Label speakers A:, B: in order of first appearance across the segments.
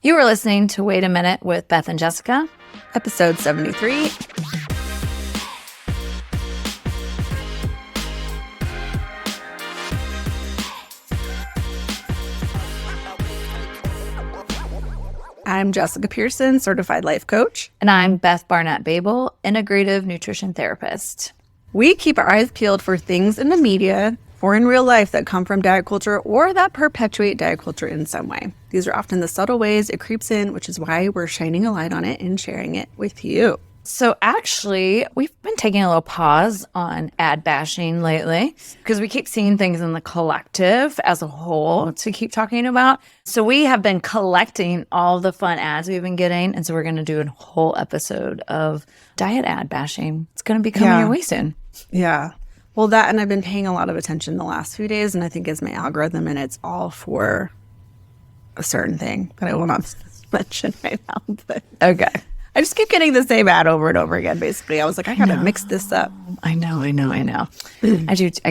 A: You were listening to Wait a Minute with Beth and Jessica,
B: episode 73. I'm Jessica Pearson, certified life coach.
A: And I'm Beth Barnett-Babel, integrative nutrition therapist.
B: We keep our eyes peeled for things in the media or in real life that come from diet culture or that perpetuate diet culture in some way. These are often the subtle ways it creeps in, which is why we're shining a light on it and sharing it with you.
A: So actually, we've been taking a little pause on ad bashing lately because we keep seeing things in the collective as a whole to keep talking about. So we have been collecting all the fun ads we've been getting. And so we're going to do a whole episode of diet ad bashing. It's going to be coming your way soon.
B: Yeah. Well, that, and I've been paying a lot of attention the last few days, and I think it's my algorithm, and it's all for a certain thing that I will not mention right now. But
A: okay.
B: I just keep getting the same ad over and over again, basically. I was like, I gotta mix this up.
A: I know. I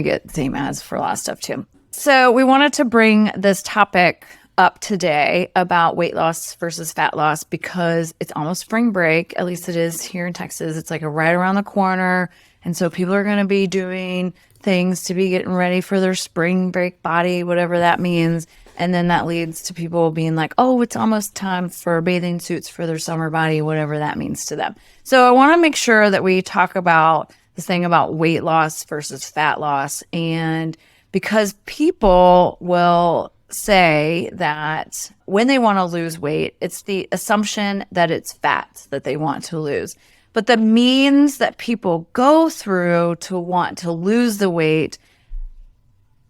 A: get the same ads for a lot of stuff too. So we wanted to bring this topic up today about weight loss versus fat loss because it's almost spring break. At least it is here in Texas. It's like right around the corner. And so people are going to be doing things to be getting ready for their spring break body, whatever that means. And then that leads to people being like, oh, it's almost time for bathing suits for their summer body, whatever that means to them. So I want to make sure that we talk about this thing about weight loss versus fat loss. And because people will say that when they want to lose weight, it's the assumption that it's fat that they want to lose. But the means that people go through to want to lose the weight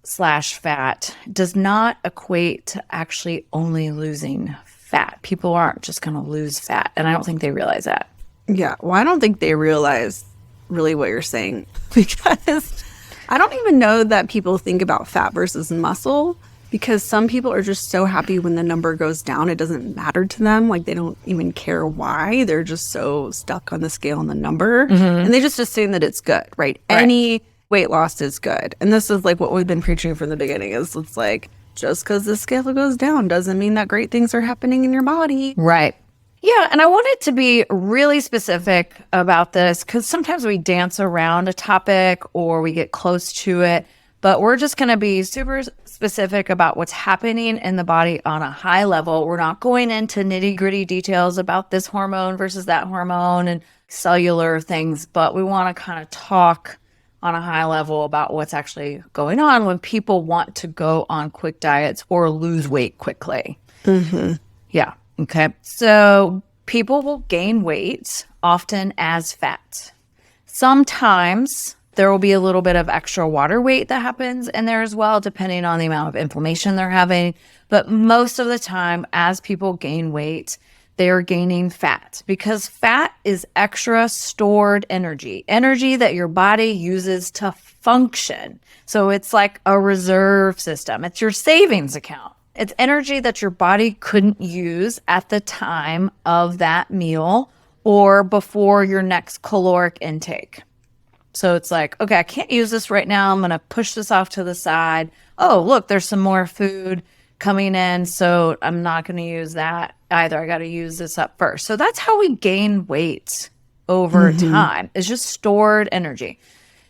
A: /fat does not equate to actually only losing fat. People aren't just going to lose fat. And I don't think they realize that.
B: Yeah. Well, I don't think they realize really what you're saying because I don't even know that people think about fat versus muscle because some people are just so happy when the number goes down. It doesn't matter to them. Like they don't even care why. They're just so stuck on the scale and the number. And they just assume that it's good, right? Any weight loss is good. And this is like what we've been preaching from the beginning is it's like just because the scale goes down doesn't mean that great things are happening in your body.
A: Right. Yeah. And I wanted to be really specific about this because sometimes we dance around a topic or we get close to it, but we're just going to be super specific about what's happening in the body on a high level. We're not going into nitty gritty details about this hormone versus that hormone and cellular things, but we want to kind of talk on a high level about what's actually going on when people want to go on quick diets or lose weight quickly. Yeah. Okay. So people will gain weight often as fat. Sometimes there will be a little bit of extra water weight that happens in there as well, depending on the amount of inflammation they're having. But most of the time, as people gain weight, they are gaining fat because fat is extra stored energy that your body uses to function. So it's like a reserve system. It's your savings account. It's energy that your body couldn't use at the time of that meal or before your next caloric intake. So it's like, okay, I can't use this right now. I'm going to push this off to the side. Oh, look, there's some more food coming in, so I'm not going to use that either. I got to use this up first. So that's how we gain weight over time. It's just stored energy.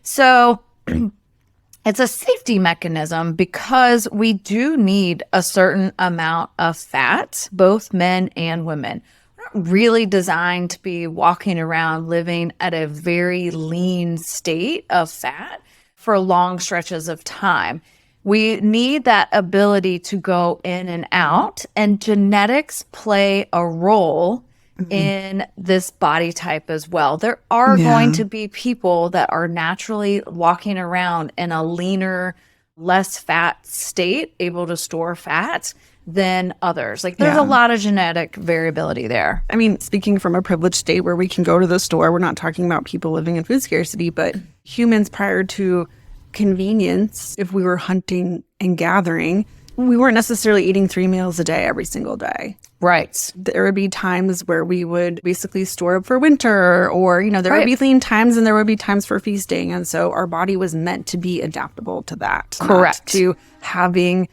A: So it's a safety mechanism because we do need a certain amount of fat, both men and women. We're not really designed to be walking around living at a very lean state of fat for long stretches of time. We need that ability to go in and out, and genetics play a role in this body type as well. There are going to be people that are naturally walking around in a leaner, less fat state, able to store fat than others. Like there's a lot of genetic variability there.
B: I mean, speaking from a privileged state where we can go to the store, we're not talking about people living in food scarcity, but humans prior to convenience, if we were hunting and gathering, we weren't necessarily eating 3 meals a day every single day.
A: Right.
B: There would be times where we would basically store up for winter or, there would be lean times and there would be times for feasting. And so our body was meant to be adaptable to that.
A: Correct.
B: Not to having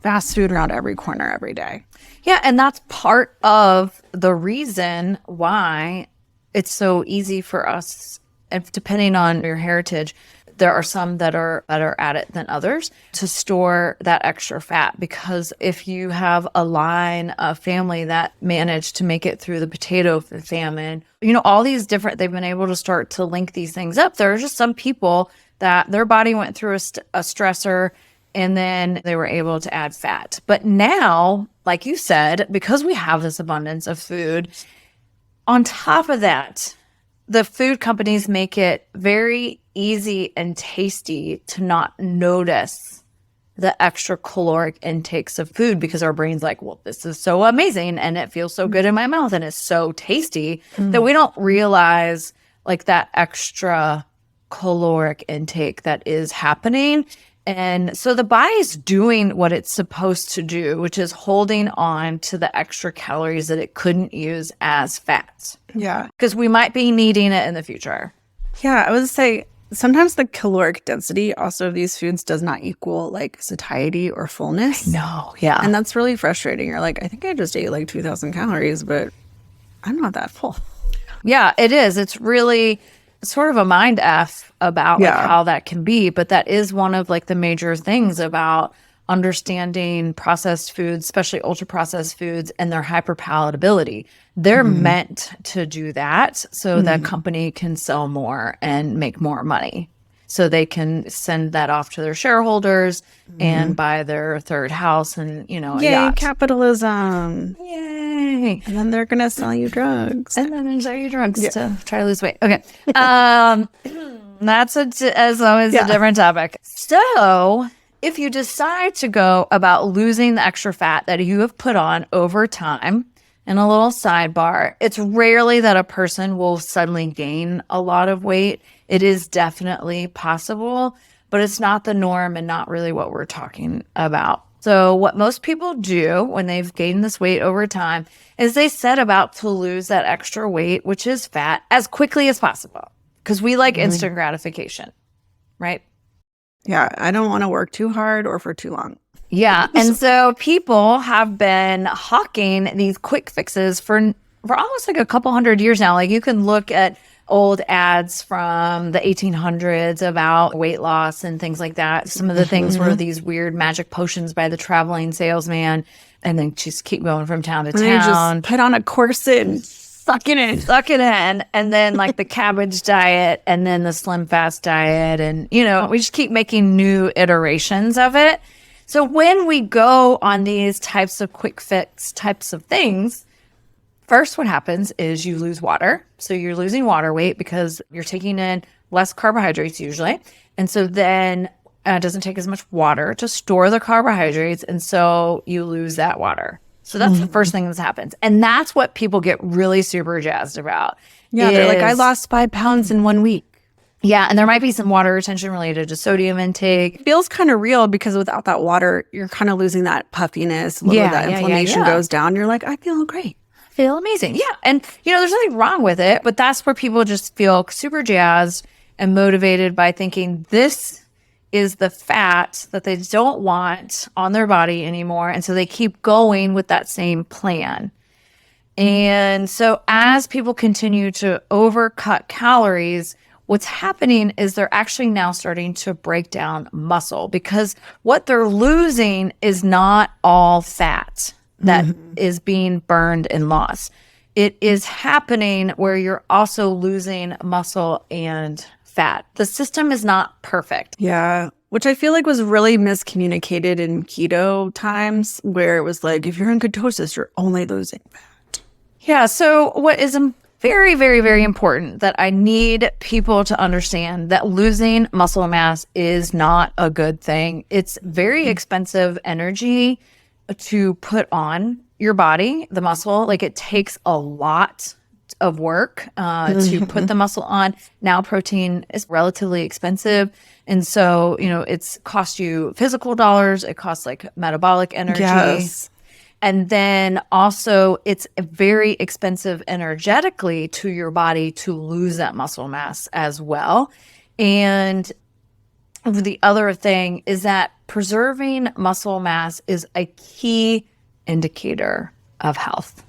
B: fast food around every corner every day.
A: Yeah, and that's part of the reason why it's so easy for us, and depending on your heritage, there are some that are better at it than others to store that extra fat. Because if you have a line of family that managed to make it through the potato famine, all these different, they've been able to start to link these things up. There are just some people that their body went through a stressor and then they were able to add fat. But now, like you said, because we have this abundance of food, on top of that, the food companies make it very easy and tasty to not notice the extra caloric intakes of food, because our brain's like, well, this is so amazing and it feels so good in my mouth and it's so tasty that we don't realize like that extra caloric intake that is happening. And so the body's doing what it's supposed to do, which is holding on to the extra calories that it couldn't use as fat.
B: Yeah.
A: Because we might be needing it in the future.
B: Yeah, I would say sometimes the caloric density also of these foods does not equal like satiety or fullness.
A: No, yeah.
B: And that's really frustrating. You're like, I think I just ate like 2,000 calories, but I'm not that full.
A: Yeah, it is. It's really sort of a mind F about like how that can be. But that is one of like the major things about understanding processed foods, especially ultra processed foods, and their hyperpalatability. They're meant to do that so that company can sell more and make more money. So they can send that off to their shareholders and buy their third house and, a
B: Yay,
A: yacht.
B: Capitalism.
A: Yay.
B: And then they're going to sell you drugs.
A: And then there's all your drugs to try to lose weight. Okay. That's as always a different topic. So if you decide to go about losing the extra fat that you have put on over time, and a little sidebar, it's rarely that a person will suddenly gain a lot of weight. It is definitely possible, but it's not the norm and not really what we're talking about. So what most people do when they've gained this weight over time is they set about to lose that extra weight, which is fat, as quickly as possible. Because we like instant gratification, right?
B: Yeah, I don't want to work too hard or for too long.
A: Yeah. And so people have been hawking these quick fixes for almost like a couple hundred years now. Like you can look at old ads from the 1800s about weight loss and things like that. Some of the things were these weird magic potions by the traveling salesman, and then just keep going from town to
B: And
A: town.
B: they just put on a corset and suck it in.
A: And then like the cabbage diet and then the slim fast diet. And, we just keep making new iterations of it. So when we go on these types of quick fix types of things, first what happens is you lose water. So you're losing water weight because you're taking in less carbohydrates usually. And so then it doesn't take as much water to store the carbohydrates. And so you lose that water. So that's the first thing that happens. And that's what people get really super jazzed about.
B: Yeah, they're like, I lost 5 pounds in 1 week.
A: Yeah, and there might be some water retention related to sodium intake.
B: It feels kind of real because without that water, you're kind of losing that puffiness. That inflammation goes down. You're like, I feel great.
A: I feel amazing. Yeah. And, there's nothing wrong with it, but that's where people just feel super jazzed and motivated by thinking this is the fat that they don't want on their body anymore. And so they keep going with that same plan. And so as people continue to overcut calories, what's happening is they're actually now starting to break down muscle, because what they're losing is not all fat that is being burned and lost. It is happening where you're also losing muscle and fat. The system is not perfect.
B: Yeah, which I feel like was really miscommunicated in keto times, where it was like, if you're in ketosis, you're only losing fat.
A: Yeah, so what is very, very, very important that I need people to understand that losing muscle mass is not a good thing. It's very expensive energy to put on your body, the muscle. Like it takes a lot of work to put the muscle on. Now protein is relatively expensive. And so, it's cost you physical dollars. It costs like metabolic energy.
B: Yes.
A: And then also it's very expensive energetically to your body to lose that muscle mass as well. And the other thing is that preserving muscle mass is a key indicator of health.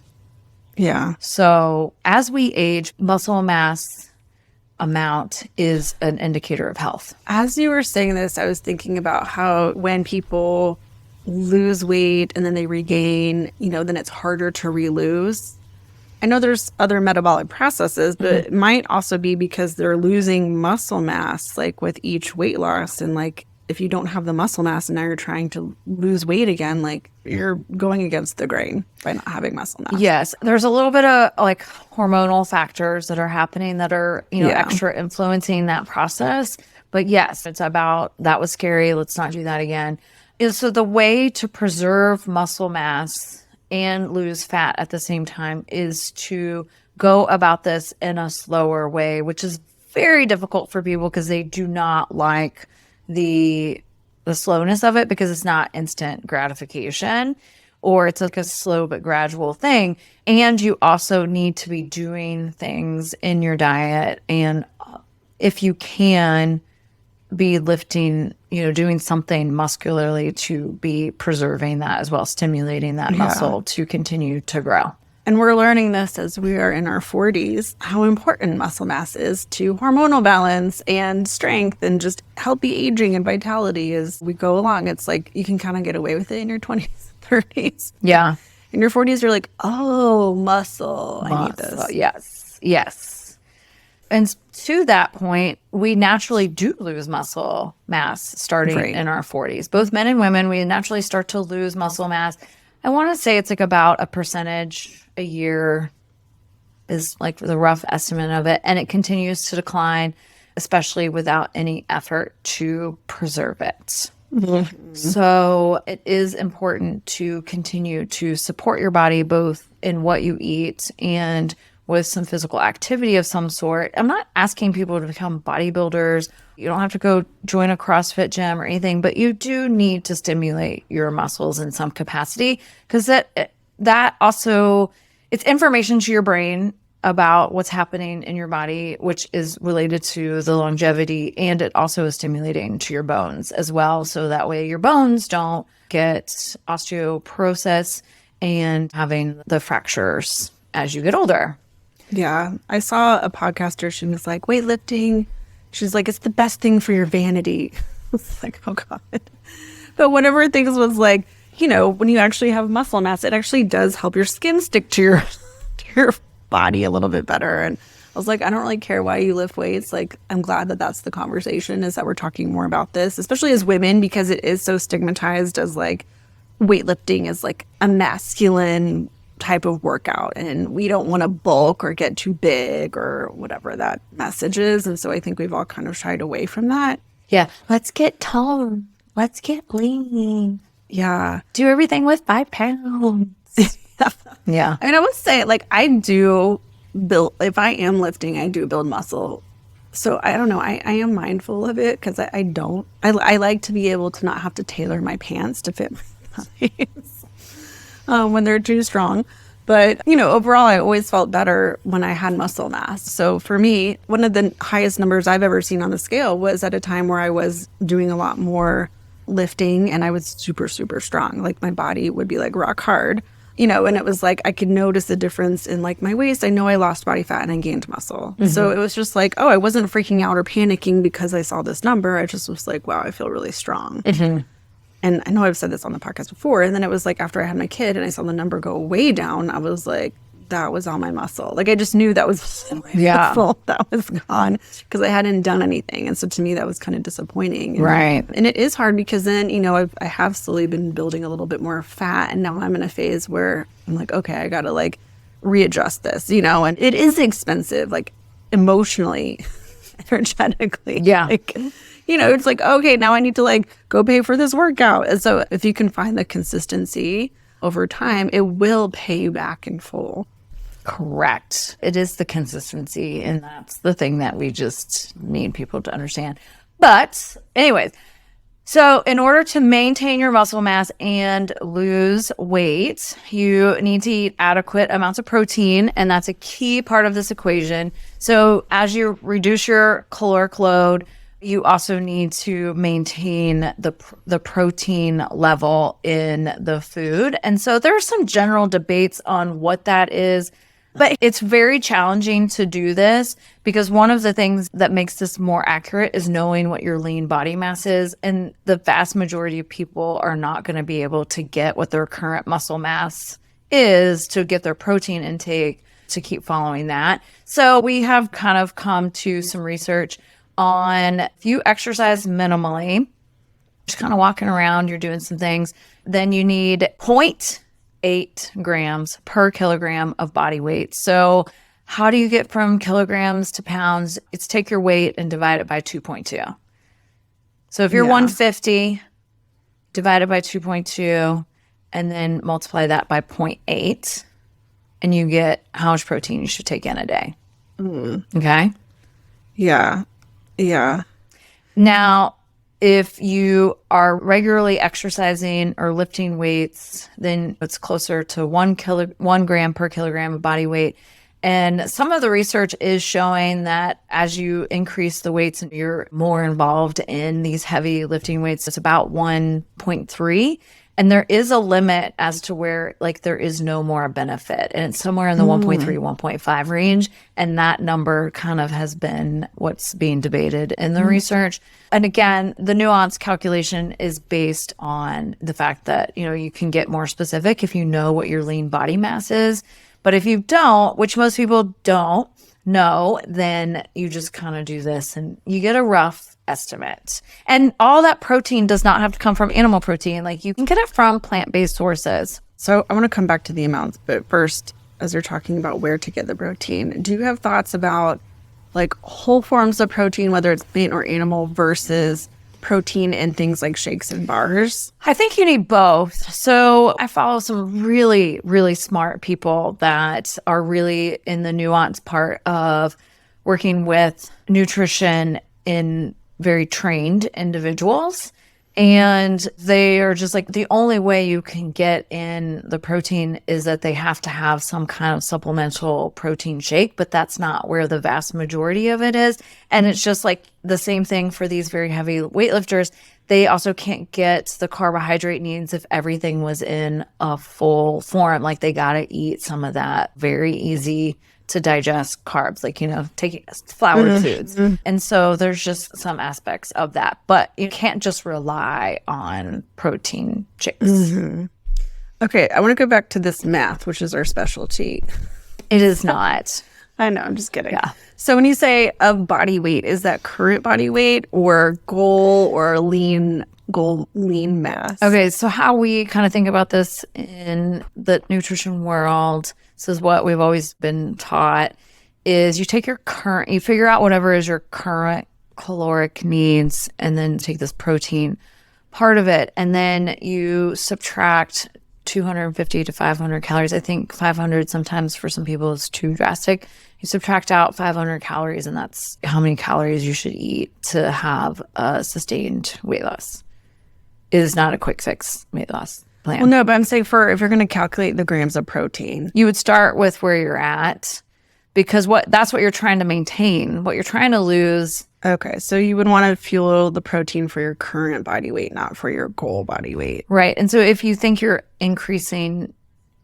B: Yeah.
A: So as we age, muscle mass amount is an indicator of health.
B: As you were saying this, I was thinking about how when people lose weight and then they regain, then it's harder to re-lose. I know there's other metabolic processes, but it might also be because they're losing muscle mass, like with each weight loss. And like, if you don't have the muscle mass and now you're trying to lose weight again, like you're going against the grain by not having muscle mass.
A: Yes. There's a little bit of like hormonal factors that are happening that are, extra influencing that process. But yes, it's about that was scary. Let's not do that again. So the way to preserve muscle mass and lose fat at the same time is to go about this in a slower way, which is very difficult for people because they do not like the slowness of it because it's not instant gratification, or it's like a slow but gradual thing. And you also need to be doing things in your diet, and if you can, be lifting, doing something muscularly to be preserving that as well, stimulating that muscle to continue to grow.
B: And we're learning this as we are in our 40s, how important muscle mass is to hormonal balance and strength and just healthy aging and vitality as we go along. It's like you can kind of get away with it in your 20s, 30s.
A: Yeah.
B: In your 40s, you're like, oh, muscle. I need this.
A: Yes. And to that point, we naturally do lose muscle mass starting in our 40s. Both men and women, we naturally start to lose muscle mass. I want to say it's like about 1% a year is like the rough estimate of it. And it continues to decline, especially without any effort to preserve it. Mm-hmm. So it is important to continue to support your body both in what you eat and with some physical activity of some sort. I'm not asking people to become bodybuilders. You don't have to go join a CrossFit gym or anything, but you do need to stimulate your muscles in some capacity because that also, it's information to your brain about what's happening in your body, which is related to the longevity, and it also is stimulating to your bones as well. So that way your bones don't get osteoporosis and having the fractures as you get older.
B: Yeah. I saw a podcaster. She was like, weightlifting. She's like, it's the best thing for your vanity. It's like, oh God. But one of her things was like, when you actually have muscle mass, it actually does help your skin stick to your body a little bit better. And I was like, I don't really care why you lift weights. Like, I'm glad that that's the conversation, is that we're talking more about this, especially as women, because it is so stigmatized as like weightlifting is like a masculine type of workout, and we don't want to bulk or get too big or whatever that message is. And so I think we've all kind of shied away from that.
A: Yeah. Let's get toned. Let's get lean.
B: Yeah.
A: Do everything with 5 pounds. Yeah.
B: And I would say, like, I do build, if I am lifting, I do build muscle. So I don't know. I am mindful of it because I like to be able to not have to tailor my pants to fit my thighs. When they're too strong. But, overall, I always felt better when I had muscle mass. So for me, one of the highest numbers I've ever seen on the scale was at a time where I was doing a lot more lifting and I was super, super strong. Like my body would be like rock hard, and it was like I could notice the difference in like my waist. I know I lost body fat and I gained muscle. Mm-hmm. So it was just like, I wasn't freaking out or panicking because I saw this number. I just was like, wow, I feel really strong. Mm-hmm. And I know I've said this on the podcast before. And then it was like after I had my kid and I saw the number go way down, I was like, that was all my muscle. Like I just knew that was muscle that was gone because I hadn't done anything. And so to me, that was kind of disappointing.
A: Right.
B: And it is hard because then, I have slowly been building a little bit more fat. And now I'm in a phase where I'm like, okay, I got to like readjust this, and it is expensive, like emotionally, energetically.
A: Yeah.
B: Like, it's like, okay, now I need to like go pay for this workout. And so if you can find the consistency over time, it will pay you back in full.
A: Correct. It is the consistency. And that's the thing that we just need people to understand. But anyways, so in order to maintain your muscle mass and lose weight, you need to eat adequate amounts of protein. And that's a key part of this equation. So as you reduce your caloric load, You also need to maintain the protein level in the food. And so there are some general debates on what that is, but it's very challenging to do this because one of the things that makes this more accurate is knowing what your lean body mass is. And the vast majority of people are not going to be able to get what their current muscle mass is to get their protein intake to keep following that. So we have kind of come to some research on if you exercise minimally, just kind of walking around, you're doing some things, then you need 0.8 grams per kilogram of body weight. So how do you get from kilograms to pounds? It's take your weight and divide it by 2.2. So if you're 150, divide it by 2.2, and then multiply that by 0.8, and you get how much protein you should take in a day. Okay?
B: Yeah. Yeah.
A: Now, if you are regularly exercising or lifting weights, then it's closer to 1 gram per kilogram of body weight. And some of the research is showing that as you increase the weights and you're more involved in these heavy lifting weights, it's about 1.3. And there is a limit as to where like there is no more benefit. And it's somewhere in the 1.3, 1.5 range. And that number kind of has been what's being debated in the research. And again, the nuance calculation is based on the fact that, you know, you can get more specific if you know what your lean body mass is. But if you don't, which most people don't know, then you just kind of do this and you get a rough estimate. And all that protein does not have to come from animal protein. Like you can get it from plant-based sources.
B: So I want to come back to the amounts, but first, as you're talking about where to get the protein, do you have thoughts about like whole forms of protein, whether it's plant or animal, versus protein in things like shakes and bars?
A: I think you need both. So I follow some really, really smart people that are really in the nuance part of working with nutrition in very trained individuals. And they are just like, the only way you can get in the protein is that they have to have some kind of supplemental protein shake, but that's not where the vast majority of it is. And it's just like the same thing for these very heavy weightlifters. They also can't get the carbohydrate needs if everything was in a full form. Like they got to eat some of that very easy to digest carbs, like, you know, taking flour foods. And so there's just some aspects of that, but you can't just rely on protein shakes.
B: Okay, I want to go back to this math, which is our specialty.
A: It is not.
B: I know, I'm just kidding.
A: Yeah.
B: So when you say of body weight, is that current body weight or goal or lean mass?
A: Okay, so how we kind of think about this in the nutrition world, this is what we've always been taught, is you take you figure out whatever is your current caloric needs, and then take this protein part of it, and then you subtract 250 to 500 calories. I think 500 sometimes for some people is too drastic. You subtract out 500 calories, and that's how many calories you should eat to have a sustained weight loss. It is not a quick fix weight loss plan.
B: Well, no, but I'm saying if you're going to calculate the grams of protein,
A: you would start with where you're at, because that's what you're trying to maintain. What you're trying to lose.
B: Okay, so you would want to fuel the protein for your current body weight, not for your goal body weight.
A: Right. And so if you think you're increasing,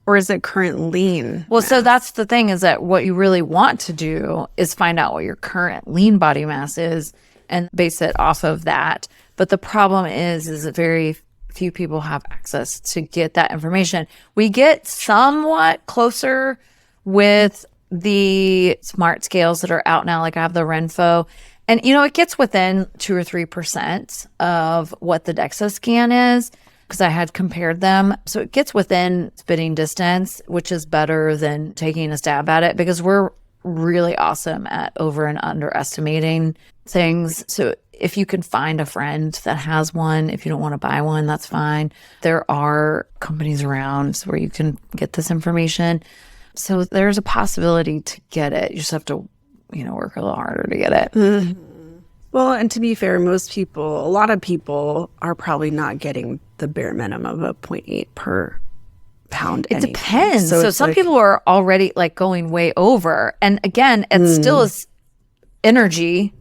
B: or is it current lean?
A: Well, so that's the thing, is that what you really want to do is find out what your current lean body mass is and base it off of that. But the problem is that very few people have access to get that information. We get somewhat closer with the smart scales that are out now. Like I have the Renpho, and you know, it gets within 2 or 3% of what the DEXA scan is, because I had compared them. So it gets within spitting distance, which is better than taking a stab at it, because we're really awesome at over and underestimating things. So if you can find a friend that has one, if you don't want to buy one, that's fine. There are companies around where you can get this information. So there's a possibility to get it. You just have to, you know, work a little harder to get it.
B: Well, and to be fair, a lot of people are probably not getting the bare minimum of 0.8 per pound.
A: It depends. So some people are already like going way over. And again, it still is energy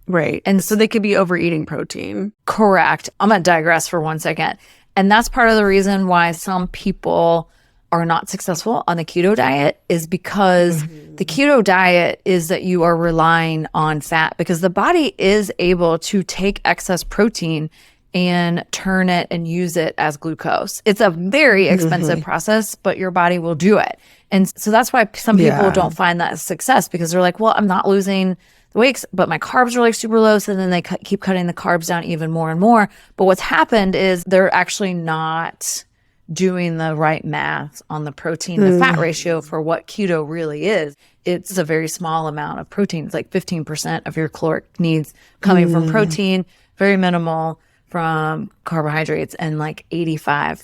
B: Right. And so they could be overeating protein.
A: Correct. I'm going to digress for 1 second. And that's part of the reason why some people are not successful on the keto diet is because the keto diet is that you are relying on fat, because the body is able to take excess protein and turn it and use it as glucose. It's a very expensive process, but your body will do it. And so that's why some people don't find that a success, because they're like, well, I'm not losing the weight, but my carbs are like super low. So then they keep cutting the carbs down even more and more. But what's happened is they're actually not doing the right math on the protein to fat ratio for what keto really is. It's a very small amount of protein. It's like 15% of your caloric needs coming from protein, very minimal from carbohydrates, and like 80%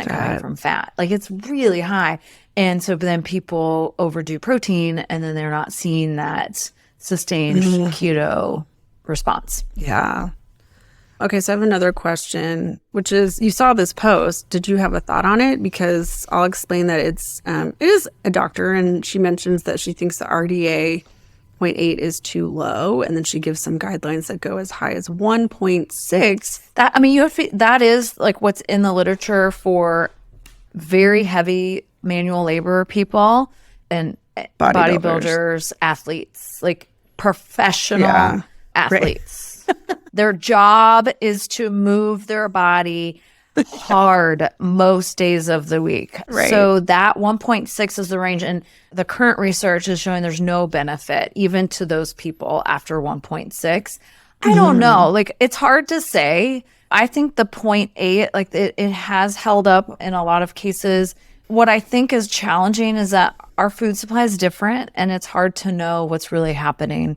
A: coming from fat. Like it's really high. And so then people overdo protein, and then they're not seeing that sustained keto response.
B: Yeah. Okay, so I have another question, which is, you saw this post. Did you have a thought on it? Because I'll explain that it is a doctor, and she mentions that she thinks the RDA 0.8 is too low, and then she gives some guidelines that go as high as 1.6.
A: That, I mean, that is like what's in the literature for very heavy manual labor people and bodybuilders, athletes, like professional athletes. Their job is to move their body hard most days of the week.
B: Right.
A: So that 1.6 is the range. And the current research is showing there's no benefit even to those people after 1.6. I don't know. Like, it's hard to say. I think the 0.8, like it has held up in a lot of cases. What I think is challenging is that our food supply is different, and it's hard to know what's really happening.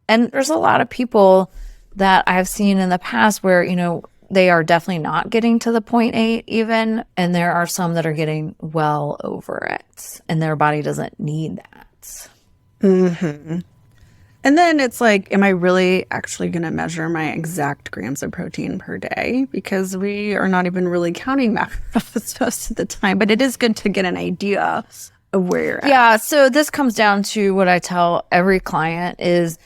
A: And there's a lot of people that I've seen in the past where, you know, they are definitely not getting to the 0.8 even. And there are some that are getting well over it, and their body doesn't need that.
B: And then it's like, am I really actually going to measure my exact grams of protein per day? Because we are not even really counting macros most of the time. But it is good to get an idea of where you're at.
A: Yeah. So this comes down to what I tell every client is,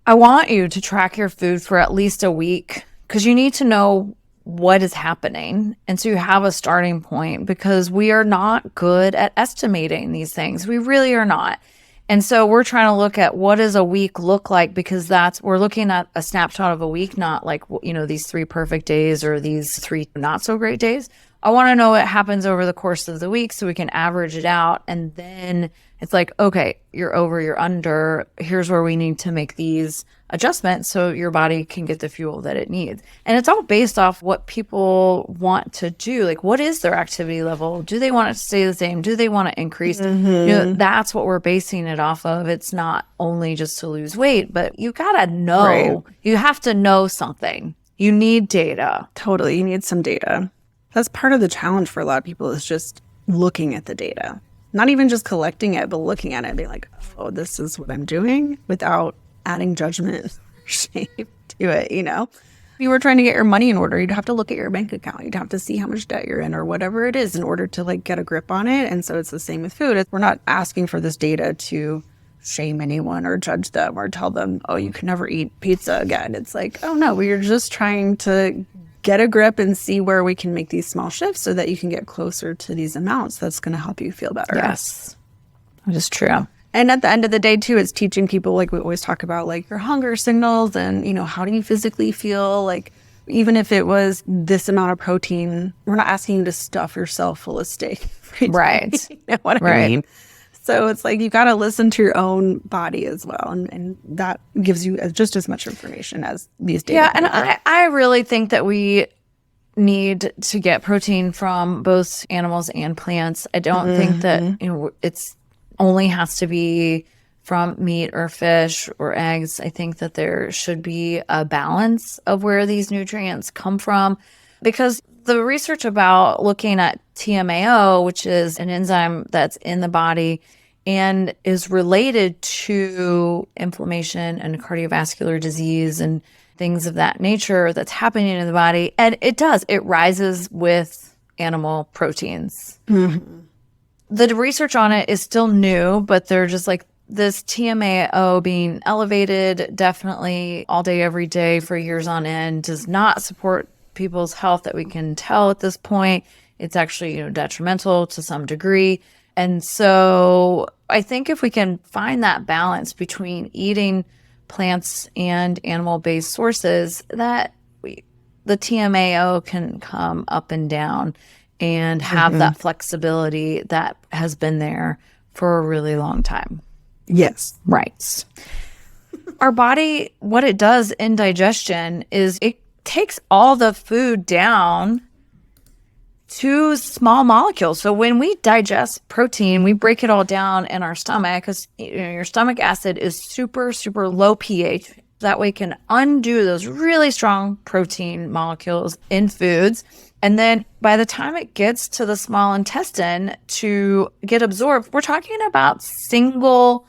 A: I want you to track your food for at least a week, because you need to know what is happening. And so you have a starting point, because we are not good at estimating these things. We really are not. And so we're trying to look at what does a week look like, because we're looking at a snapshot of a week, not like, you know, these 3 perfect days or these 3 not so great days. I want to know what happens over the course of the week so we can average it out. And then it's like, okay, you're over, you're under. Here's where we need to make these adjustments so your body can get the fuel that it needs. And it's all based off what people want to do. Like, what is their activity level? Do they want it to stay the same? Do they want to increase? You know, that's what we're basing it off of. It's not only just to lose weight, but you got to know.
B: Right.
A: You have to know something. You need data.
B: Totally. You need some data. That's part of the challenge for a lot of people, is just looking at the data. Not even just collecting it, but looking at it and being like, oh, this is what I'm doing, without adding judgment or shame to it, you know? If you were trying to get your money in order, you'd have to look at your bank account. You'd have to see how much debt you're in or whatever it is in order to like get a grip on it. And so it's the same with food. We're not asking for this data to shame anyone or judge them or tell them, oh, you can never eat pizza again. It's like, oh no, we're just trying to get a grip and see where we can make these small shifts so that you can get closer to these amounts. That's going to help you feel better.
A: Yes, that is true.
B: And at the end of the day, too, it's teaching people, like we always talk about, like your hunger signals and, you know, how do you physically feel? Like, even if it was this amount of protein, we're not asking you to stuff yourself full of steak.
A: Right.
B: You know what I mean? So it's like, you got to listen to your own body as well. And that gives you just as much information as these data.
A: Yeah. And I really think that we need to get protein from both animals and plants. I don't think that, you know, it's only has to be from meat or fish or eggs. I think that there should be a balance of where these nutrients come from, because the research about looking at TMAO, which is an enzyme that's in the body and is related to inflammation and cardiovascular disease and things of that nature that's happening in the body. And it rises with animal proteins. The research on it is still new, but they're just like, this TMAO being elevated definitely all day, every day for years on end does not support people's health that we can tell at this point. It's actually, detrimental to some degree. And so I think if we can find that balance between eating plants and animal-based sources, that the TMAO can come up and down and have that flexibility that has been there for a really long time.
B: Yes.
A: Right. Our body, what it does in digestion is it takes all the food down to small molecules. So when we digest protein, we break it all down in our stomach because your stomach acid is super, super low pH. That way it can undo those really strong protein molecules in foods. And then by the time it gets to the small intestine to get absorbed, we're talking about single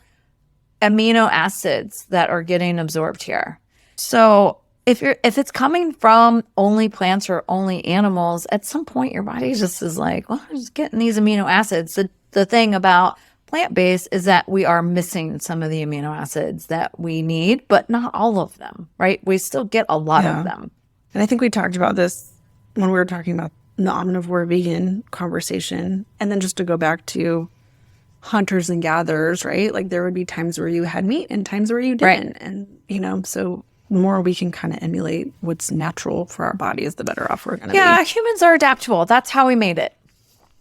A: amino acids that are getting absorbed here. So if it's coming from only plants or only animals, at some point your body just is like, well, I'm just getting these amino acids. The thing about plant-based is that we are missing some of the amino acids that we need, but not all of them, right? We still get a lot of them.
B: And I think we talked about this when we were talking about the omnivore vegan conversation. And then just to go back to hunters and gatherers, right? Like there would be times where you had meat and times where you didn't.
A: Right.
B: And, so the more we can kind of emulate what's natural for our bodies, the better off we're going to be.
A: Yeah, humans are adaptable. That's how we made it.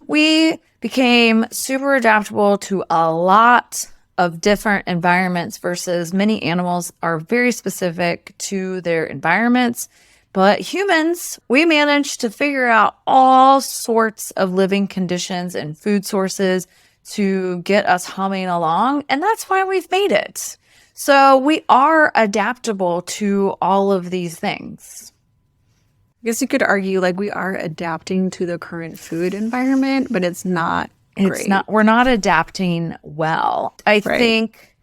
A: We became super adaptable to a lot of different environments versus many animals are very specific to their environments. But humans, we managed to figure out all sorts of living conditions and food sources to get us humming along. And that's why we've made it. So we are adaptable to all of these things.
B: I guess you could argue like we are adapting to the current food environment, but it's not great.
A: We're not adapting well. I think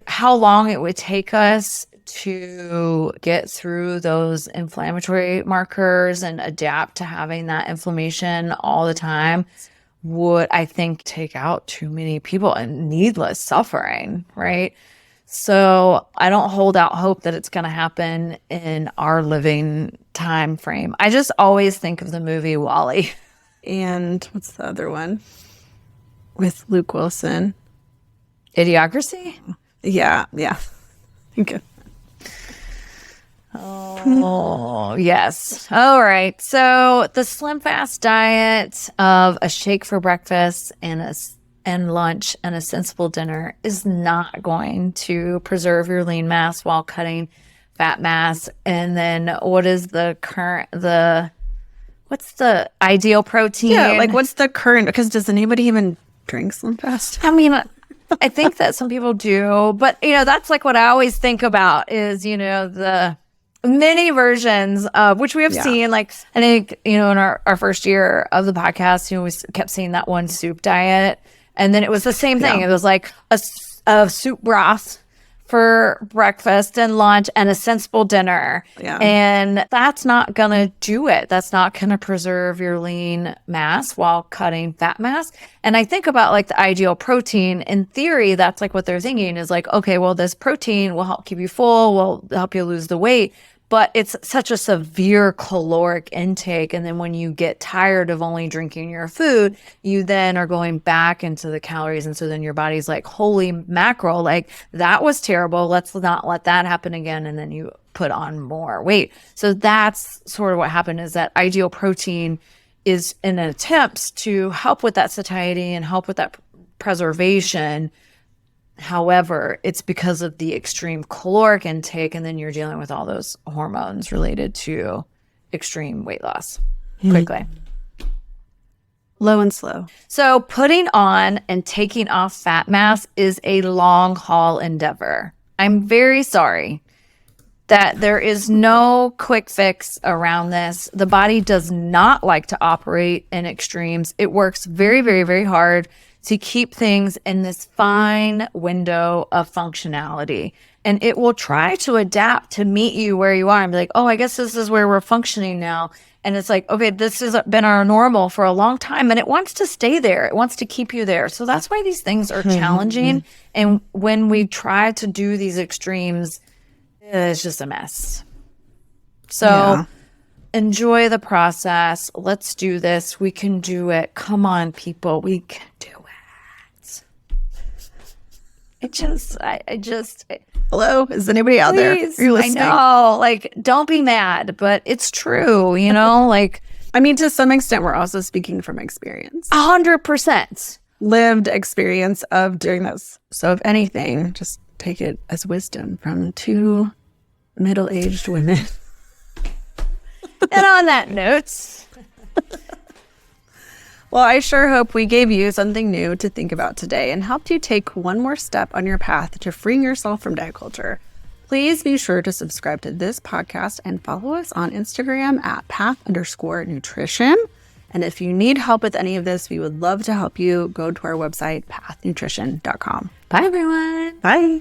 A: how long it would take us to get through those inflammatory markers and adapt to having that inflammation all the time would, I think, take out too many people and needless suffering, right? So I don't hold out hope that it's going to happen in our living time frame. I just always think of the movie WALL-E.
B: And what's the other one? With Luke Wilson.
A: Idiocracy?
B: Yeah. Okay.
A: Oh, yes. All right. So the Slim Fast diet of a shake for breakfast and lunch and a sensible dinner is not going to preserve your lean mass while cutting fat mass. And then what's the ideal protein?
B: Yeah, like what's the current, because does anybody even drink Slim Fast?
A: I mean, I think that some people do, but that's like what I always think about is, the many versions of which we have seen, like I think, in our first year of the podcast, we kept seeing that one soup diet. And then it was the same thing. It was like a soup broth for breakfast and lunch and a sensible dinner.
B: Yeah.
A: And that's not going to do it. That's not going to preserve your lean mass while cutting fat mass. And I think about like the ideal protein. In theory, that's like what they're thinking is like, okay, well, this protein will help keep you full, will help you lose the weight. But it's such a severe caloric intake. And then when you get tired of only drinking your food, you then are going back into the calories. And so then your body's like, holy mackerel, like that was terrible. Let's not let that happen again. And then you put on more weight. So that's sort of what happened is that ideal protein is in an attempt to help with that satiety and help with that preservation. However, it's because of the extreme caloric intake, and then you're dealing with all those hormones related to extreme weight loss quickly.
B: Low and slow.
A: So putting on and taking off fat mass is a long haul endeavor. I'm very sorry that there is no quick fix around this. The body does not like to operate in extremes. It works very, very, very hard to keep things in this fine window of functionality. And it will try to adapt to meet you where you are and be like, oh, I guess this is where we're functioning now. And it's like, okay, this has been our normal for a long time and it wants to stay there. It wants to keep you there. So that's why these things are challenging. And when we try to do these extremes, it's just a mess. So enjoy the process. Let's do this. We can do it. Come on, people. We can do it. I just
B: Hello? Is anybody out there?
A: please,
B: Are you listening?
A: I know, like, don't be mad, but it's true, you know, like
B: I mean, to some extent, we're also speaking from experience,
A: 100%.
B: lived experience of doing this. So if anything, just take it as wisdom from two middle-aged women.
A: And on that note,
B: Well, I sure hope we gave you something new to think about today and helped you take one more step on your path to freeing yourself from diet culture. Please be sure to subscribe to this podcast and follow us on Instagram at path_nutrition. And if you need help with any of this, we would love to help you. Go to our website, pathnutrition.com.
A: bye everyone.
B: Bye.